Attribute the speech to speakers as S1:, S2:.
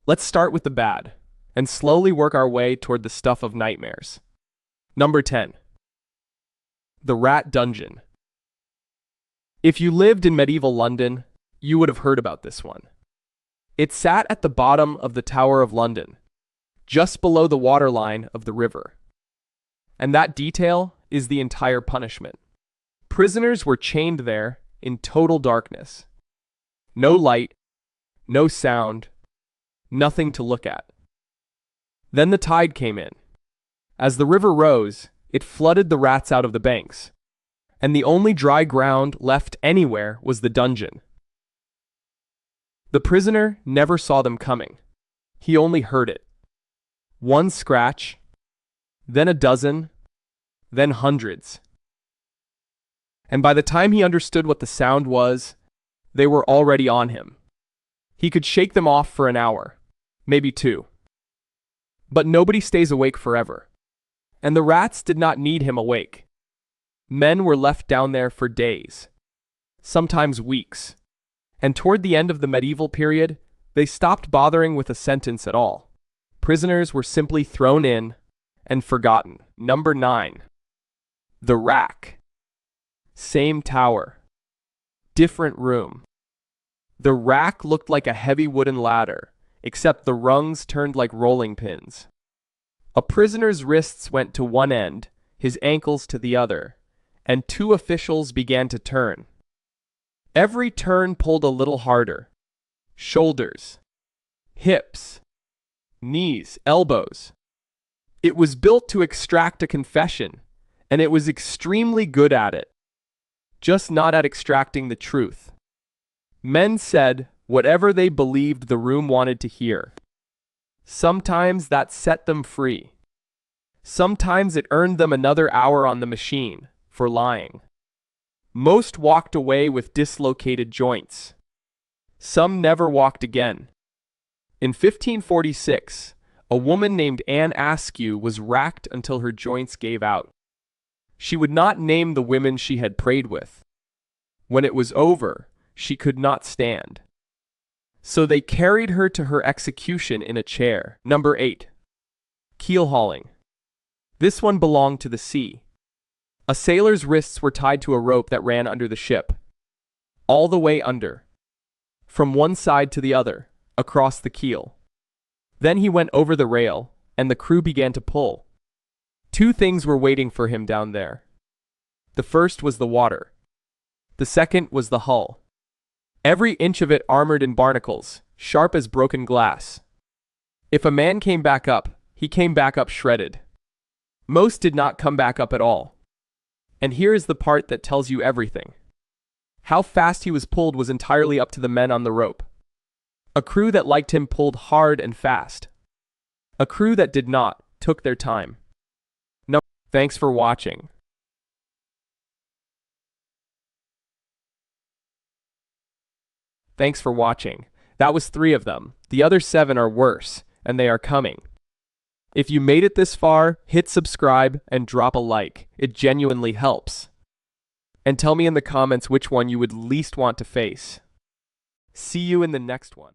S1: Let's start with the bad, and slowly work our way toward the stuff of nightmares. Number 10. The Rat Dungeon. If you lived in medieval London, you would have heard about this one. It sat at the bottom of the Tower of London, just below the waterline of the river. And that detail is the entire punishment. Prisoners were chained there in total darkness. No light, no sound, nothing to look at. Then the tide came in. As the river rose, it flooded the rats out of the banks, and the only dry ground left anywhere was the dungeon. The prisoner never saw them coming. He only heard it. One scratch, then a dozen, then hundreds. And by the time he understood what the sound was, they were already on him. He could shake them off for an hour, maybe two. But nobody stays awake forever. And the rats did not need him awake. Men were left down there for days, sometimes weeks. And toward the end of the medieval period, they stopped bothering with a sentence at all. Prisoners were simply thrown in and forgotten. Number 9. The Rack. Same tower, different room. The rack looked like a heavy wooden ladder, except the rungs turned like rolling pins. A prisoner's wrists went to one end, his ankles to the other, and two officials began to turn. Every turn pulled a little harder. Shoulders, hips, knees, elbows. It was built to extract a confession, and it was extremely good at it, just not at extracting the truth. Men said whatever they believed the room wanted to hear. Sometimes that set them free. Sometimes it earned them another hour on the machine for lying. Most walked away with dislocated joints. Some never walked again. In 1546, a woman named Anne Askew was racked until her joints gave out. She would not name the women she had prayed with. When it was over, she could not stand. So they carried her to her execution in a chair. Number 8. Keelhauling. This one belonged to the sea. A sailor's wrists were tied to a rope that ran under the ship, all the way under, from one side to the other, across the keel. Then he went over the rail, and the crew began to pull. Two things were waiting for him down there. The first was the water. The second was the hull. Every inch of it armored in barnacles, sharp as broken glass. If a man came back up, he came back up shredded. Most did not come back up at all. And here is the part that tells you everything. How fast he was pulled was entirely up to the men on the rope. A crew that liked him pulled hard and fast. A crew that did not took their time. No, thanks for watching. Thanks for watching. That was 3 of them. The other 7 are worse, and they are coming. If you made it this far, hit subscribe and drop a like. It genuinely helps. And tell me in the comments which one you would least want to face. See you in the next one.